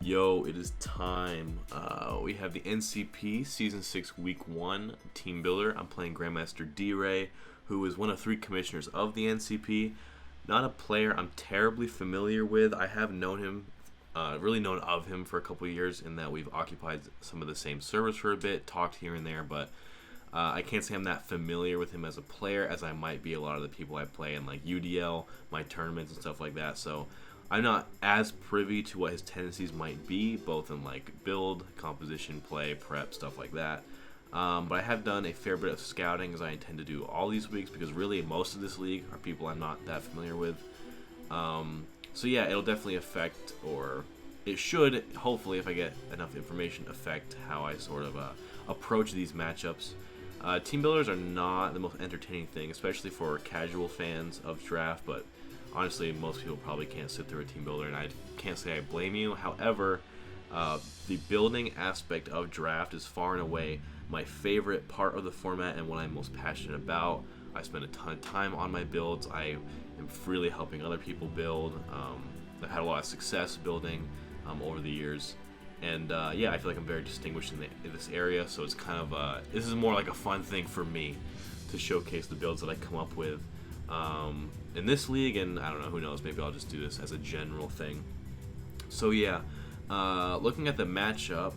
Yo, it is time. We have the NCP Season 6 Week 1 Team Builder. I'm playing Grandmaster D.Rey, who is one of 3 commissioners of the NCP. Not a player I'm terribly familiar with. I have known him, really known of him for a couple of years in that we've occupied some of the same servers for a bit, talked here and there, but I can't say I'm that familiar with him as a player as I might be a lot of the people I play in like UDL, my tournaments and stuff like that. So I'm not as privy to what his tendencies might be, both in like build, composition, play, prep, stuff like that. But I have done a fair bit of scouting, as I intend to do all these weeks, because really most of this league are people I'm not that familiar with. So yeah, it'll definitely affect, or it should, hopefully, if I get enough information, affect how I sort of approach these matchups. Team builders are not the most entertaining thing, especially for casual fans of draft, but honestly, most people probably can't sit through a team builder, and I can't say I blame you. However, the building aspect of draft is far and away my favorite part of the format and what I'm most passionate about. I spend a ton of time on my builds. I am freely helping other people build. I've had a lot of success building over the years, and yeah, I feel like I'm very distinguished in this area, so it's kind of this is more like a fun thing for me to showcase the builds that I come up with in this league, and I don't know, who knows, maybe I'll just do this as a general thing. So yeah, looking at the matchup,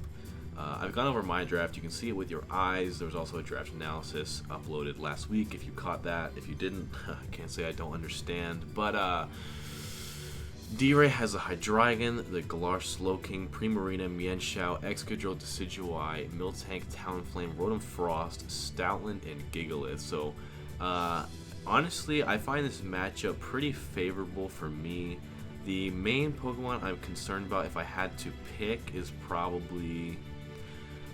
I've gone over my draft. You can see it with your eyes. There was also a draft analysis uploaded last week if you caught that. If you didn't, I can't say I don't understand, but D.Rey has a Hydreigon, the Galar, Slowking, Primarina, Mienshao, Excadrill, Decidueye, Miltank, Talonflame, Rotom Frost, Stoutland, and Gigalith. So honestly, I find this matchup pretty favorable for me. The main Pokemon I'm concerned about, if I had to pick, is probably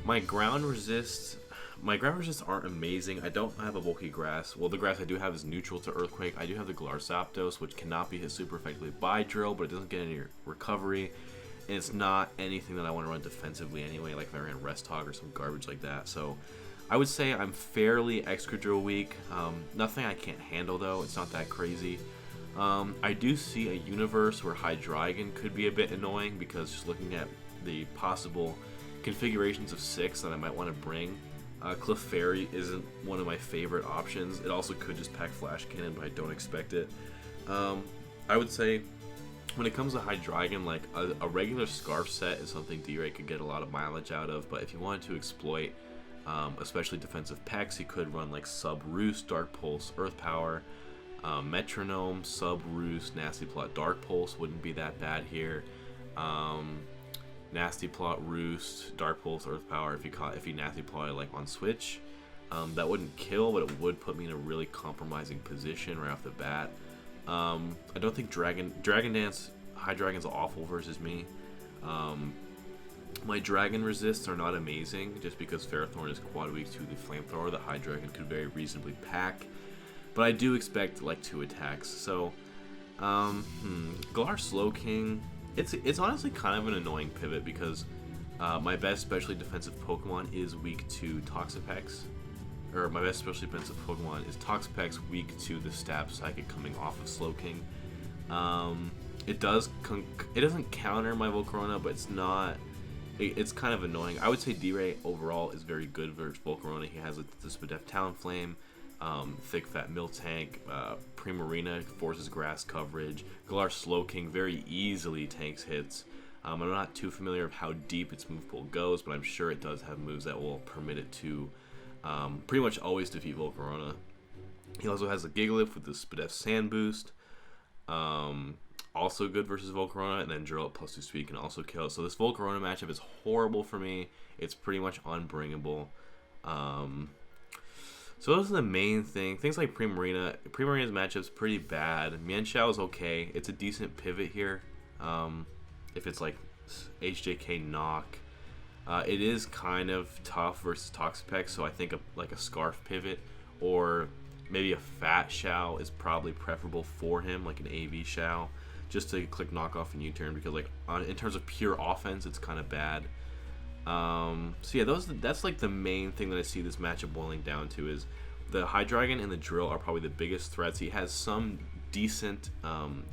my ground resists. My ground resists aren't amazing. I don't have a bulky grass. Well, the grass I do have is neutral to Earthquake. I do have the Galar Zapdos, which cannot be hit super effectively by Drill, but it doesn't get any recovery. And it's not anything that I want to run defensively anyway, like if I ran Rest Hog or some garbage like that. So I would say I'm fairly Excadrill weak. Nothing I can't handle though. It's not that crazy. I do see a universe where Hydreigon could be a bit annoying, because just looking at the possible configurations of 6 that I might want to bring, Clefairy isn't one of my favorite options. It also could just pack Flash Cannon, but I don't expect it. I would say when it comes to Hydreigon, like a regular Scarf set is something D.Rey could get a lot of mileage out of, but if you wanted to exploit especially defensive packs, you could run like Sub Roost, Dark Pulse, Earth Power, Metronome, Sub Roost, Nasty Plot, Dark Pulse wouldn't be that bad here. Nasty Plot, Roost, Dark Pulse, Earth Power. If you Nasty Plot like on Switch, that wouldn't kill, but it would put me in a really compromising position right off the bat. I don't think Dragon Dance Hydreigon's awful versus me. My Dragon resists are not amazing, just because Ferrothorn is quad weak to the Flamethrower that Hydreigon could very reasonably pack. But I do expect like 2 attacks. So, Galar Slowking, it's honestly kind of an annoying pivot, because my best specially defensive Pokemon is weak to Toxapex. Or my best specially defensive Pokemon is Toxapex, weak to the Stab Psychic coming off of Slowking. It doesn't counter my Volcarona, but it's kind of annoying. I would say D.Rey overall is very good versus Volcarona. He has the Spadef Talonflame, Thick Fat Miltank, Primarina forces grass coverage. Galar Slowking very easily tanks hits. I'm not too familiar with how deep its move pool goes, but I'm sure it does have moves that will permit it to pretty much always defeat Volcarona. He also has a Gigalith with the Spadef Sand Boost. Also good versus Volcarona, and then Drill at +2 speed can also kill. So this Volcarona matchup is horrible for me. It's pretty much unbringable. So those are the main thing. Things like Primarina. Primarina's matchup's pretty bad. Mienshao is okay. It's a decent pivot here. If it's like HJK Knock. It is kind of tough versus Toxapex, so I think like a Scarf pivot or maybe a Fat Shao is probably preferable for him, like an AV Shao, just to click knock off and U-turn, because like in terms of pure offense, it's kind of bad. So yeah, that's like the main thing that I see this matchup boiling down to, is the Hydreigon and the Drill are probably the biggest threats. He has some decent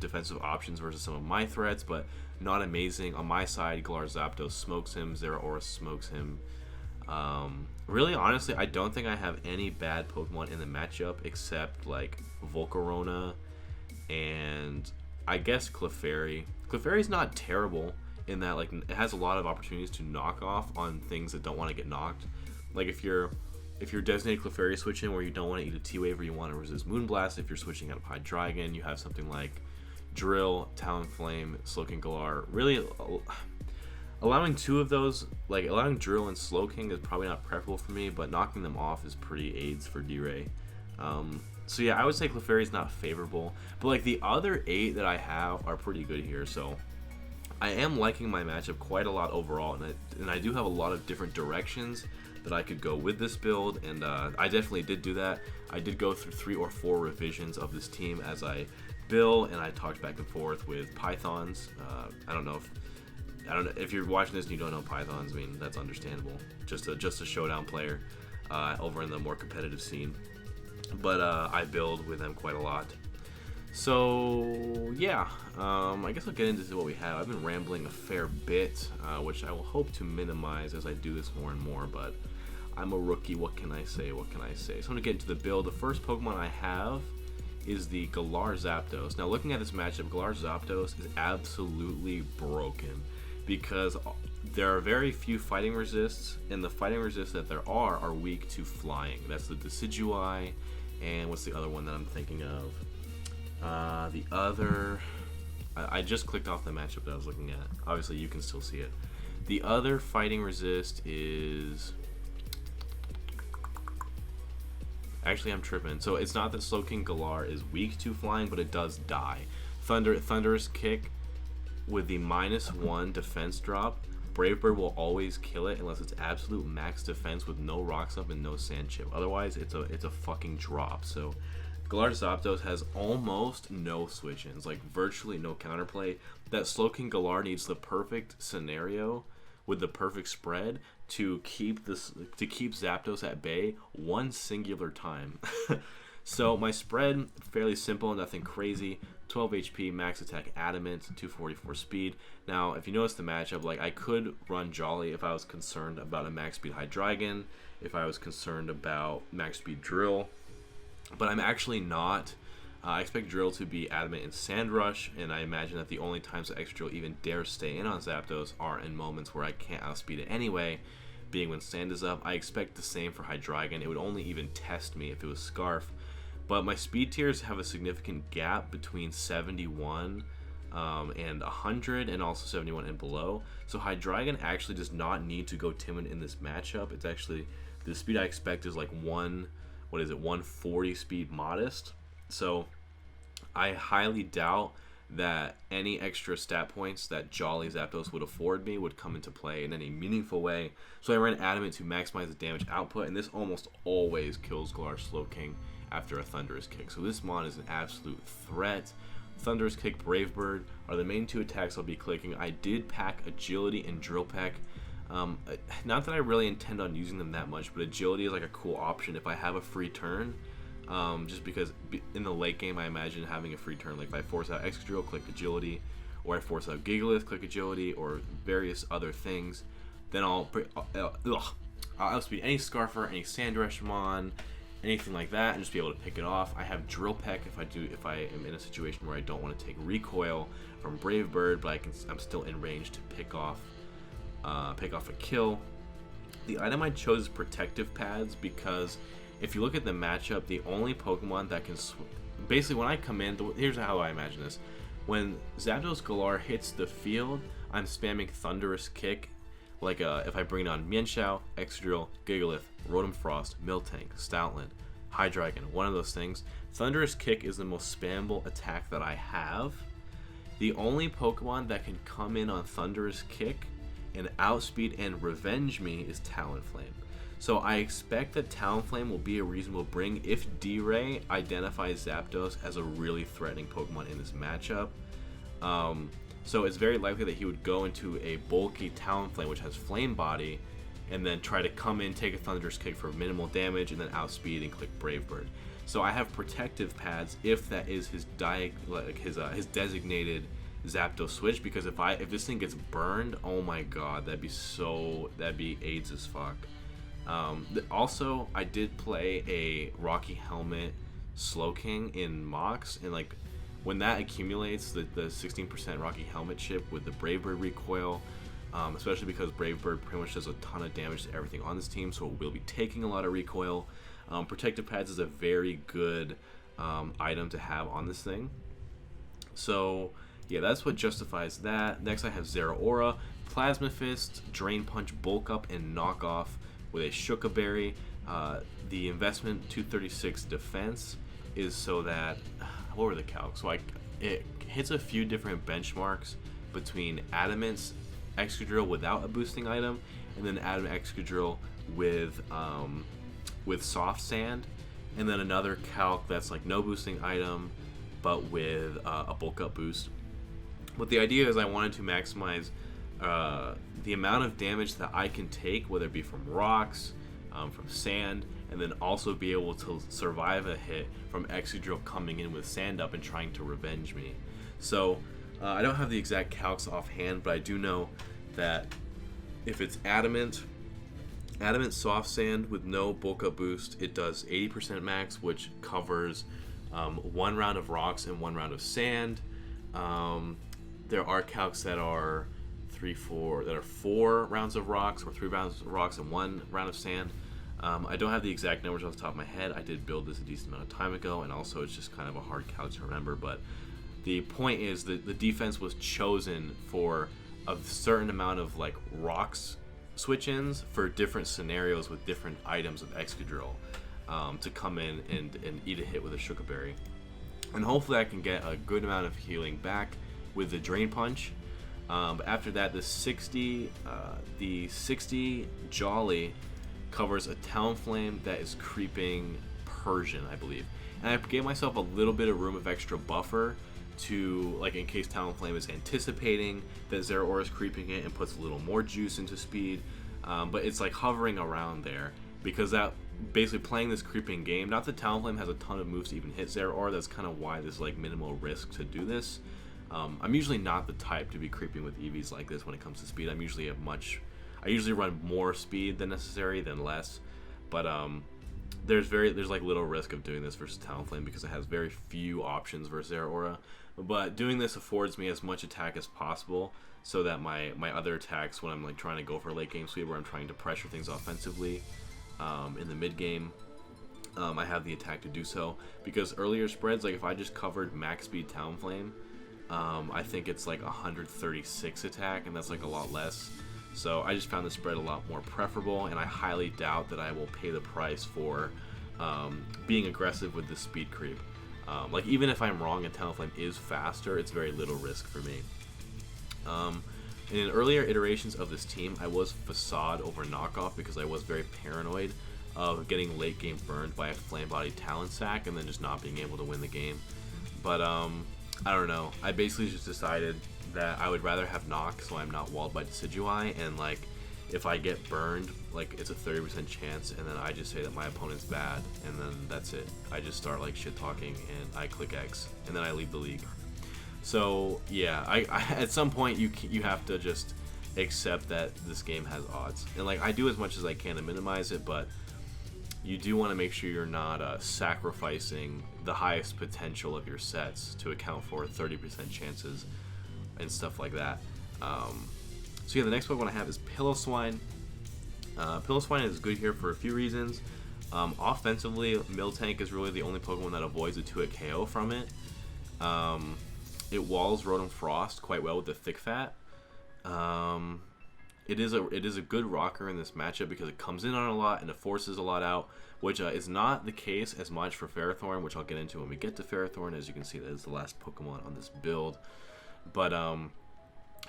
defensive options versus some of my threats, but not amazing. On my side, Galar Zapdos smokes him, Zeraora smokes him. Really, honestly, I don't think I have any bad Pokemon in the matchup except like Volcarona and I guess Clefairy. Clefairy's not terrible in that like it has a lot of opportunities to knock off on things that don't want to get knocked. Like if you're designated Clefairy switching where you don't want to eat a T-Wave or you want to resist Moonblast, if you're switching out of Hydreigon, you have something like Drill, Talonflame, Slowking-Galar. Really, allowing two of those, like allowing Drill and Slowking is probably not preferable for me, but knocking them off is pretty aids for D.Rey. So yeah, I would say Clefairy is not favorable, but like the other 8 that I have are pretty good here. So I am liking my matchup quite a lot overall, and I do have a lot of different directions that I could go with this build, and I definitely did do that. I did go through 3 or 4 revisions of this team as I built, and I talked back and forth with Pythons. I don't know if you're watching this and you don't know Pythons. I mean, that's understandable. Just a showdown player over in the more competitive scene. But I build with them quite a lot. So yeah, I guess I'll get into what we have. I've been rambling a fair bit, which I will hope to minimize as I do this more and more, but I'm a rookie. What can I say? So I'm going to get into the build. The first Pokemon I have is the Galar Zapdos. Now looking at this matchup, Galar Zapdos is absolutely broken because there are very few fighting resists, and the fighting resists that there are weak to flying. That's the Decidueye, and what's the other one that I'm thinking of? I just clicked off the matchup that I was looking at. Obviously, you can still see it. The other fighting resist is... Actually, I'm tripping. So it's not that Slowking-Galar is weak to flying, but it does die. Thunderous Kick with the -1 defense drop. Brave Bird will always kill it unless it's absolute max defense with no rocks up and no sand chip. Otherwise, it's a fucking drop. So Galar Zapdos has almost no switch-ins, like virtually no counterplay. That Slowking-Galar needs the perfect scenario with the perfect spread to keep Zapdos at bay one singular time. So my spread, fairly simple, nothing crazy. 12 HP, max attack adamant, 244 speed. Now, if you notice the matchup, like I could run Jolly if I was concerned about a max speed Hydreigon, if I was concerned about max speed Drill, but I'm actually not. I expect Drill to be adamant in Sand Rush, and I imagine that the only times that Extra Drill even dares stay in on Zapdos are in moments where I can't outspeed it anyway, being when Sand is up. I expect the same for Hydreigon. It would only even test me if it was Scarf. But my speed tiers have a significant gap between 71 and 100, and also 71 and below. So Hydreigon actually does not need to go timid in this matchup. It's actually, the speed I expect is like 140 speed modest. So I highly doubt that any extra stat points that Jolly Zapdos would afford me would come into play in any meaningful way. So I ran Adamant to maximize the damage output, and this almost always kills Galar Slowking after a Thunderous Kick. So this mon is an absolute threat. Thunderous Kick, Brave Bird are the main 2 attacks I'll be clicking. I did pack Agility and Drill Peck. Not that I really intend on using them that much, but Agility is like a cool option if I have a free turn. Just because in the late game I imagine having a free turn, like if I force out Excadrill, click Agility, or I force out Gigalith, click Agility, or various other things, then I'll outspeed any Scarfer, any Sandrushmon, anything like that, and just be able to pick it off. I have Drill Peck if I am in a situation where I don't want to take recoil from Brave Bird, but I'm still in range to pick off a kill. The item I chose is Protective Pads because if you look at the matchup, the only Pokemon that can basically when I come in, here's how I imagine this: when Zapdos-Galar hits the field, I'm spamming Thunderous Kick. Like if I bring on Mienshao, Excadrill, Gigalith, Rotom Frost, Miltank, Stoutland, Hydreigon, one of those things. Thunderous Kick is the most spammable attack that I have. The only Pokemon that can come in on Thunderous Kick and outspeed and revenge me is Talonflame. So I expect that Talonflame will be a reasonable bring if D.Rey identifies Zapdos as a really threatening Pokemon in this matchup. So it's very likely that he would go into a bulky Talonflame, which has Flame Body, and then try to come in, take a Thunderous Kick for minimal damage, and then outspeed and click Brave Bird. So I have protective pads if that is his his designated Zapdos switch, because if this thing gets burned, oh my god, that'd be AIDS as fuck. Also, I did play a Rocky Helmet Slowking in Mox, and like when that accumulates, the 16% Rocky Helmet chip with the Brave Bird recoil, especially because Brave Bird pretty much does a ton of damage to everything on this team, so it will be taking a lot of recoil. Protective pads is a very good item to have on this thing. So yeah, that's what justifies that. Next I have Zeraora, Plasma Fist, Drain Punch, Bulk Up, and Knock Off with a Shuka Berry. The investment 236 defense is so that, what were the calcs? So it hits a few different benchmarks between Adamant's Excadrill without a boosting item, and then Adamant Excadrill with Soft Sand, and then another calc that's like no boosting item, but with a bulk up boost. But the idea is I wanted to maximize the amount of damage that I can take, whether it be from rocks, from sand, and then also be able to survive a hit from Excadrill coming in with sand up and trying to revenge me. So I don't have the exact calcs offhand, but I do know that if it's Adamant Soft Sand with no bulk up boost, it does 80% max, which covers 1 round of rocks and 1 round of sand. There are calcs that are 4 rounds of rocks, or 3 rounds of rocks and 1 round of sand. I don't have the exact numbers off the top of my head. I did build this a decent amount of time ago, and also it's just kind of a hard calc to remember. But the point is that the defense was chosen for a certain amount of like rocks switch-ins for different scenarios with different items of Excadrill to come in and eat a hit with a Shuka Berry. And hopefully I can get a good amount of healing back with the Drain Punch. But after that, the 60 Jolly covers a Talonflame that is creeping Persian, I believe. And I gave myself a little bit of room of extra buffer to, like, in case Talonflame is anticipating that Zeraora is creeping it, and puts a little more juice into speed. But it's like hovering around there, because that basically playing this creeping game, not that Talonflame has a ton of moves to even hit Zeraora, that's kind of why there's like minimal risk to do this. I'm usually not the type to be creeping with EVs like this when it comes to speed. I usually run more speed than necessary than less, but there's like little risk of doing this versus Talonflame because it has very few options versus Zeraora. But doing this affords me as much attack as possible, so that my other attacks, when I'm like trying to go for late game speed, where I'm trying to pressure things offensively in the mid game, I have the attack to do so. Because earlier spreads, like if I just covered max speed Talonflame, I think it's like 136 attack, and that's like a lot less. So I just found the spread a lot more preferable, and I highly doubt that I will pay the price for being aggressive with the speed creep. Like even if I'm wrong and Talonflame is faster, it's very little risk for me. In earlier iterations of this team, I was Facade over Knockoff because I was very paranoid of getting late game burned by a Flame Body Talon Sack and then just not being able to win the game. But I don't know, I basically just decided that I would rather have Knock so I'm not walled by Decidueye, and like if I get burned, like it's a 30% chance, and then I just say that my opponent's bad, and then that's it. I just start like shit talking and I click X, and then I leave the league. So yeah, I at some point you have to just accept that this game has odds, and like I do as much as I can to minimize it, but you do want to make sure you're not sacrificing the highest potential of your sets to account for 30% chances and stuff like that. So yeah, the next Pokemon I have is Piloswine. Piloswine is good here for a few reasons. Offensively, Miltank is really the only Pokemon that avoids a 2-hit KO from it. It walls Rotom Frost quite well with the Thick Fat. It is a good rocker in this matchup because it comes in on a lot and it forces a lot out, which is not the case as much for Ferrothorn, which I'll get into when we get to Ferrothorn. As you can see, that is the last Pokemon on this build. But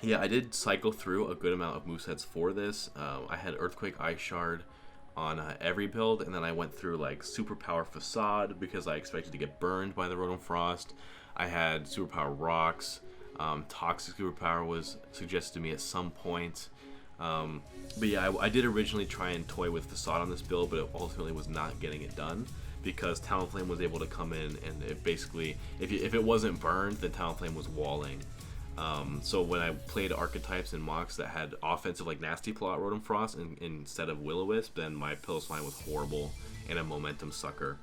yeah, I did cycle through a good amount of movesets for this. I had Earthquake Ice Shard on every build, and then I went through like Superpower Facade because I expected to get burned by the Rotom Frost. I had Superpower Rocks. Toxic Superpower was suggested to me at some point. But yeah, I did originally try and toy with Facade on this build, but it ultimately was not getting it done because Talonflame was able to come in and it basically, if it wasn't burned, then Talonflame was walling. So when I played archetypes in mocks that had offensive like Nasty Plot, Rotom Frost instead of Will-O-Wisp, then my Piloswine was horrible and a momentum sucker.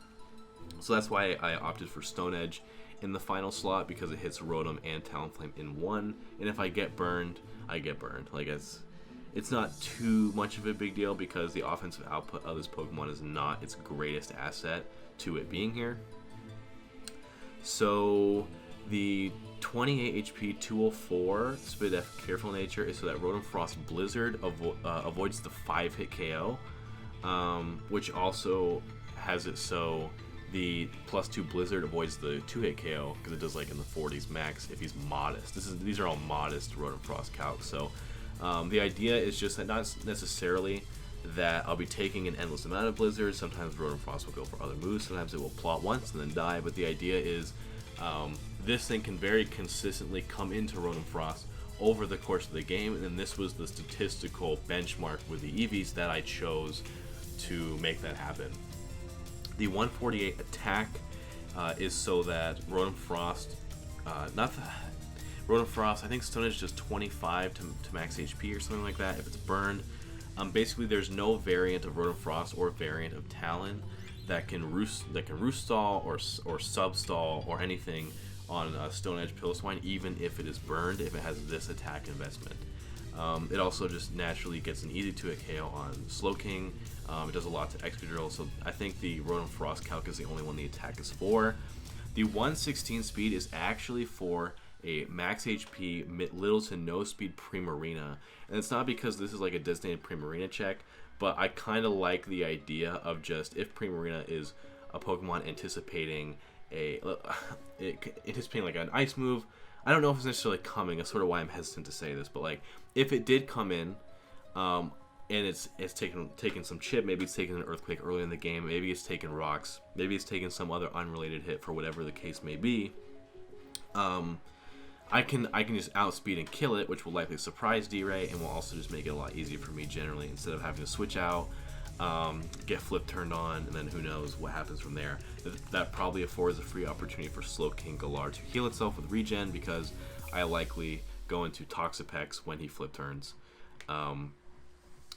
So that's why I opted for Stone Edge in the final slot, because it hits Rotom and Talonflame in one, and if I get burned, I get burned. Like it's not too much of a big deal because the offensive output of this Pokemon is not its greatest asset to it being here. So the 28 HP 204 Spidef Careful Nature is so that Rotom Frost Blizzard avoids the 5-hit KO, which also has it so the +2 Blizzard avoids the 2-hit KO because it does like in the 40s max if he's modest. These are all modest Rotom Frost calcs. So the idea is just that not necessarily that I'll be taking an endless amount of Blizzards. Sometimes Rotom Frost will go for other moves. Sometimes it will plot once and then die. But the idea is this thing can very consistently come into Rotom Frost over the course of the game. And then this was the statistical benchmark with the EVs that I chose to make that happen. The 148 attack is so that Rotom Frost, Rotom Frost, I think Stone Edge does 25 to max HP or something like that if it's burned. Basically, there's no variant of Rotom Frost or variant of Talon that can roost stall or sub stall or anything on Stone Edge Piloswine, even if it is burned, if it has this attack investment. It also just naturally gets an easy 2-hit KO on Slowking. It does a lot to Excadrill, so I think the Rotom Frost calc is the only one the attack is for. The 116 speed is actually for a max HP, little to no speed Primarina, and it's not because this is like a designated Primarina check, but I kind of like the idea of just if Primarina is a Pokemon anticipating anticipating like an ice move. I don't know if it's necessarily coming. That's sort of why I'm hesitant to say this, but like if it did come in, and it's taken some chip, maybe it's taken an Earthquake early in the game, maybe it's taken rocks, maybe it's taken some other unrelated hit for whatever the case may be. I can just outspeed and kill it, which will likely surprise D.Rey and will also just make it a lot easier for me generally, instead of having to switch out, get flip turned on, and then who knows what happens from there. That probably affords a free opportunity for Slowking-Galar to heal itself with regen, because I likely go into Toxapex when he flip turns.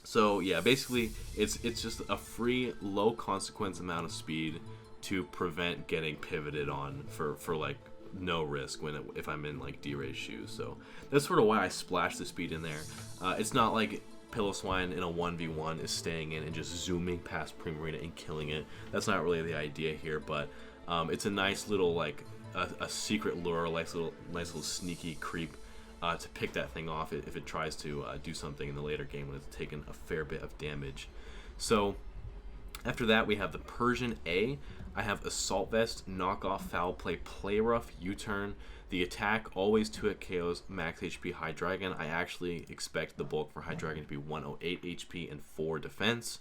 So yeah, basically it's just a free low consequence amount of speed to prevent getting pivoted on for like no risk if I'm in like D-Ray's shoes. So that's sort of why I splashed the speed in there. It's not like Piloswine in a 1v1 is staying in and just zooming past Primarina and killing it. That's not really the idea here, but it's a nice little like a secret lure, nice little sneaky creep to pick that thing off if it tries to do something in the later game when it's taken a fair bit of damage. So after that we have the Persian-A. I have Assault Vest, Knockoff, Foul Play, Play Rough, U-Turn. The attack always 2-hit KOs, max HP Hydreigon. I actually expect the bulk for Hydreigon to be 108 HP and 4 defense.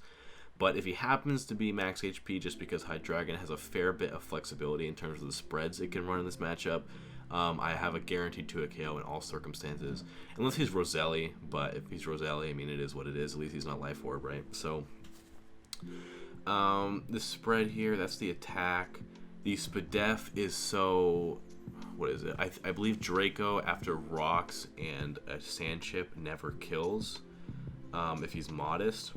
But if he happens to be max HP, just because Hydreigon has a fair bit of flexibility in terms of the spreads it can run in this matchup, I have a guaranteed 2-hit KO in all circumstances. Unless he's Roselli, but if he's Roselli, I mean, it is what it is. At least he's not Life Orb, right? So the spread here, that's the attack. The Spidef is so, what is it? I believe Draco after rocks and a sand chip never kills if he's modest.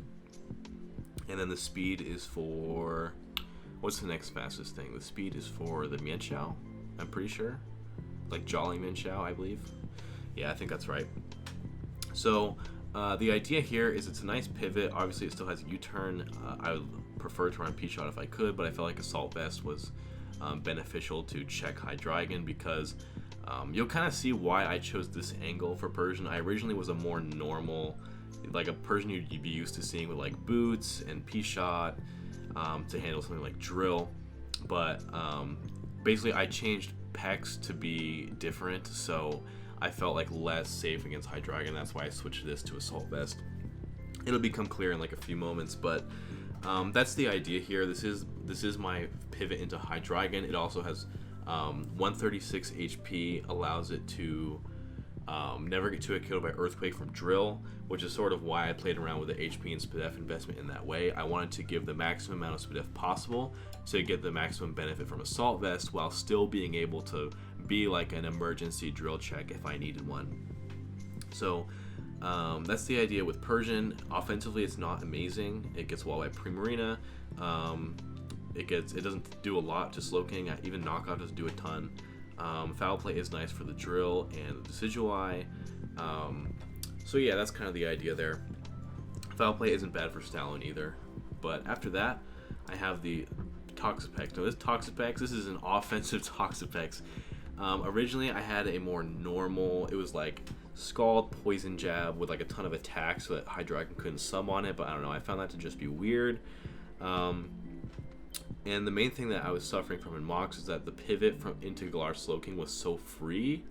And then the speed is for, what's the next fastest thing? The speed is for the Mienshao, I'm pretty sure. Like Jolly Mienshao, I believe. Yeah, I think that's right. So the idea here is it's a nice pivot. Obviously it still has a U-turn. I would prefer to run P-Shot if I could, but I felt like Assault Vest was beneficial to check Hydreigon, because you'll kind of see why I chose this angle for Persian. I originally was a more normal, like a Persian you'd be used to seeing with like Boots and P-Shot to handle something like Drill, but basically I changed Pex to be different, so I felt like less safe against Hydreigon. That's why I switched this to Assault Vest. It'll become clear in like a few moments, but that's the idea here. This is my pivot into Hydreigon. It also has 136 HP, allows it to Never get to a kill by Earthquake from Drill, which is sort of why I played around with the HP and SPDEF investment in that way. I wanted to give the maximum amount of SPDEF possible to get the maximum benefit from Assault Vest while still being able to be like an emergency drill check if I needed one. So that's the idea with Persian. Offensively, it's not amazing. It gets wall by Primarina. It doesn't do a lot to Slowking. Even Knockout doesn't do a ton. Foul play is nice for the drill and the Decidueye. So yeah, that's kind of the idea there. Foul play isn't bad for Stallion either. But after that, I have the Toxapex. Now this Toxapex, this is an offensive Toxapex. Originally I had a more normal, it was like Scald, Poison Jab with like a ton of attacks so that Hydreigon couldn't sub on it, but I don't know, I found that to just be weird. And the main thing that I was suffering from in Mox is that the pivot from into Galar Slowking was so free,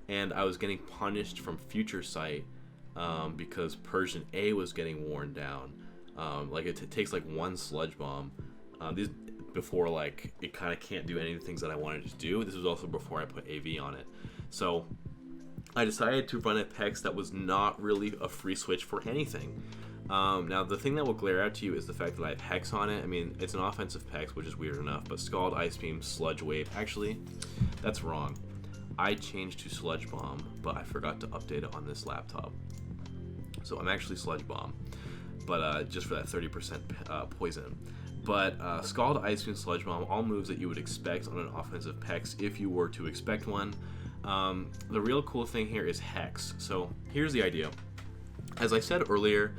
and I was getting punished from Future Sight because persian-a was getting worn down. Like it takes like one Sludge Bomb. Before like it kind of can't do any of the things that I wanted to do. This was also before I put AV on it. So I decided to run a Pex that was not really a free switch for anything. Now the thing that will glare out to you is the fact that I have Hex on it. I mean, it's an offensive Pex, which is weird enough, but Scald, Ice Beam, Sludge Wave. Actually, that's wrong. I changed to Sludge Bomb, but I forgot to update it on this laptop. So I'm actually Sludge Bomb, but just for that 30% poison. But Scald, Ice Beam, Sludge Bomb, all moves that you would expect on an offensive Pex if you were to expect one. The real cool thing here is Hex. So here's the idea. As I said earlier,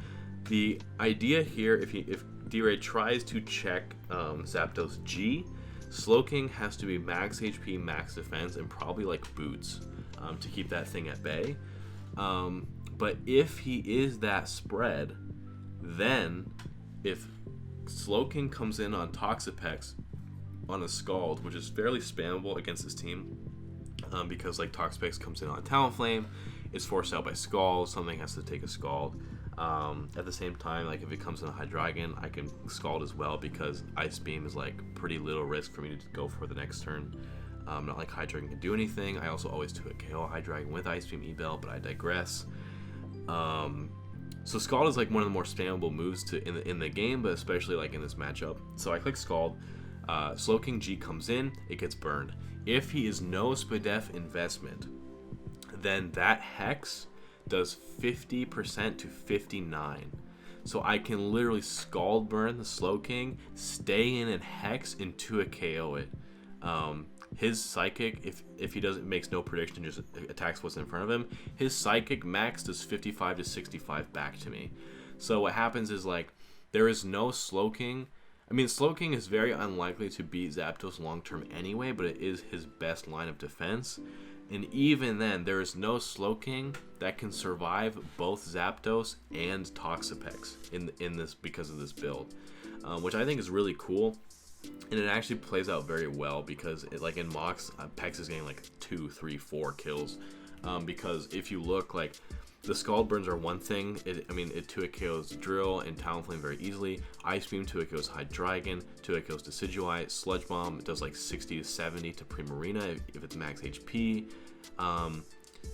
the idea here, if D.Rey tries to check Zapdos-g, Slowking has to be max HP, max defense, and probably like boots to keep that thing at bay. But if he is that spread, then if Slowking comes in on Toxapex on a Scald, which is fairly spammable against this team, because like Toxapex comes in on Talonflame, it's forced out by Scald, something has to take a Scald. At the same time, like if it comes in a Hydreigon, I can Scald as well because Ice Beam is like pretty little risk for me to go for the next turn. Not like Hydreigon can do anything. I also always do a KO Hydreigon with Ice Beam E-Bell, but I digress. So Scald is like one of the more spammable moves in the game, but especially like in this matchup. So I click Scald, slowking-g comes in, it gets burned. If he is no SPDEF investment, then that Hex does 50% to 59. So I can literally Scald burn the Slowking, stay in and Hex into a KO it. His Psychic, if he makes no prediction, just attacks what's in front of him, his Psychic max does 55 to 65 back to me. So what happens is like, there is no Slowking. I mean, Slowking is very unlikely to beat Zapdos long term anyway, but it is his best line of defense. And even then, there is no Slowking that can survive both Zapdos and Toxapex in this because of this build, which I think is really cool. And it actually plays out very well because like in Mox, Pex is getting like 2, 3, 4 kills. Because if you look, like the Scald burns are one thing. It 2-hit KOs Drill and Talonflame very easily. Ice Beam 2-hit KOs Hydreigon, 2-hit KOs Decidueye. Sludge Bomb does like 60 to 70 to Primarina if it's max HP.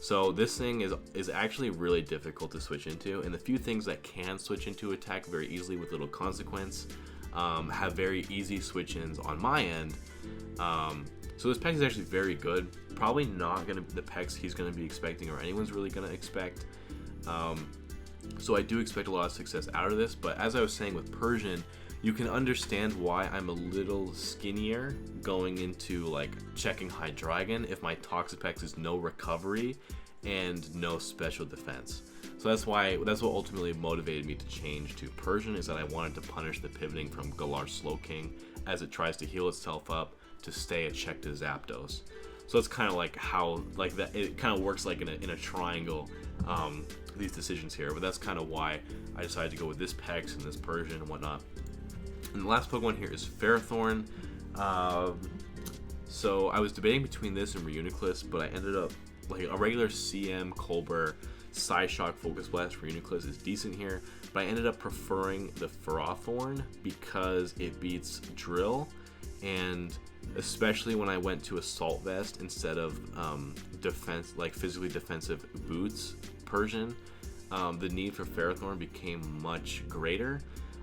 So this thing is actually really difficult to switch into, and the few things that can switch into attack very easily with little consequence have very easy switch-ins on my end. So this Pex is actually very good. Probably not gonna the Pex he's gonna be expecting or anyone's really gonna expect. So I do expect a lot of success out of this, but as I was saying with Persian, you can understand why I'm a little skinnier going into like checking Hydreigon if my Toxapex is no recovery and no special defense. So that's what ultimately motivated me to change to Persian, is that I wanted to punish the pivoting from Galar Slowking as it tries to heal itself up to stay a check to Zapdos. So it's kind of like how like that it kind of works like in a triangle, these decisions here. But that's kind of why I decided to go with this Pex and this Persian and whatnot. And the last Pokemon here is Ferrothorn. So I was debating between this and Reuniclus, but I ended up like a regular CM Colbur Psyshock Focus Blast for Reuniclus is decent here, but I ended up preferring the Ferrothorn because it beats Drill, and especially when I went to assault vest instead of defense, like physically defensive boots Persian. The need for Ferrothorn became much greater.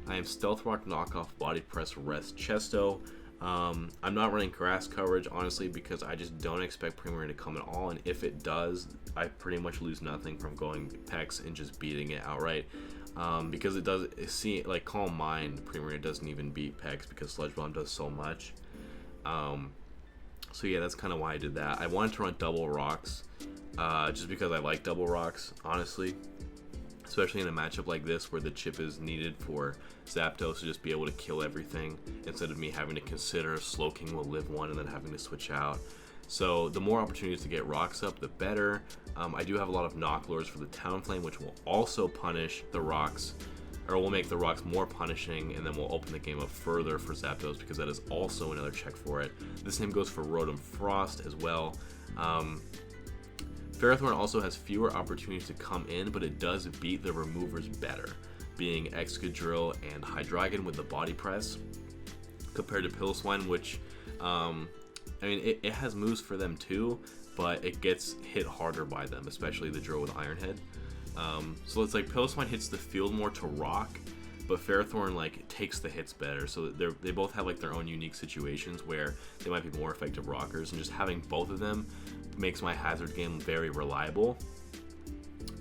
I am Stealth Rock knockoff body press rest chesto. I'm not running grass coverage honestly because I just don't expect Premier to come at all, and if it does, I pretty much lose nothing from going Pex and just beating it outright. Because it does see like Calm Mind Premier doesn't even beat Pex because Sludge Bomb does so much. So yeah, that's kind of why I did that. I wanted to run double rocks, just because I like double rocks honestly. Especially in a matchup like this where the chip is needed for Zapdos to just be able to kill everything instead of me having to consider if Slowking will live one and then having to switch out. So the more opportunities to get rocks up, the better. I do have a lot of knock lures for the Talonflame, which will also punish the rocks, or will make the rocks more punishing, and then we'll open the game up further for Zapdos because that is also another check for it. The same goes for Rotom Frost as well. Ferrothorn also has fewer opportunities to come in, but it does beat the removers better, being Excadrill and Hydreigon with the body press, compared to Piloswine, which, I mean, it has moves for them too, but it gets hit harder by them, especially the drill with Iron Head. So it's like Piloswine hits the field more to rock, but Ferrothorn like takes the hits better. So they both have like their own unique situations where they might be more effective rockers, and just having both of them makes my hazard game very reliable.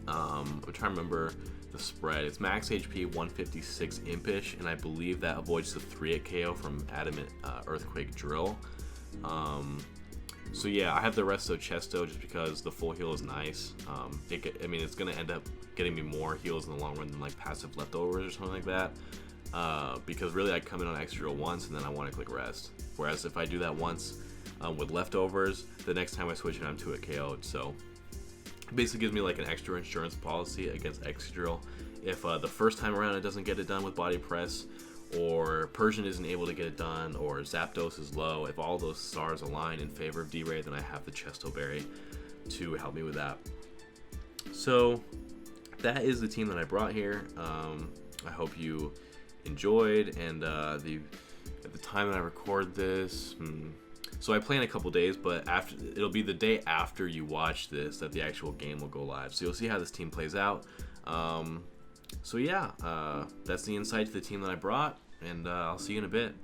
I'm trying to remember the spread. It's max HP 156 Impish, and I believe that avoids the 3-hit KO from Adamant Earthquake Drill. So yeah, I have the Resto Chesto just because the full heal is nice. I mean, it's gonna end up getting me more heals in the long run than like passive leftovers or something like that. Because really I come in on extra once and then I want to click rest. Whereas if I do that once with leftovers, the next time I switch it, I'm 2-hit KO'd. So it basically gives me like an extra insurance policy against Excadrill. If the first time around it doesn't get it done with body press, or Persian isn't able to get it done, or Zapdos is low, if all those stars align in favor of D.Rey, then I have the Chesto Berry to help me with that. So that is the team that I brought here. I hope you enjoyed, and at the time that I record this, so I play in a couple days, but it'll be the day after you watch this that the actual game will go live. So you'll see how this team plays out. So yeah, that's the insight to the team that I brought, and I'll see you in a bit.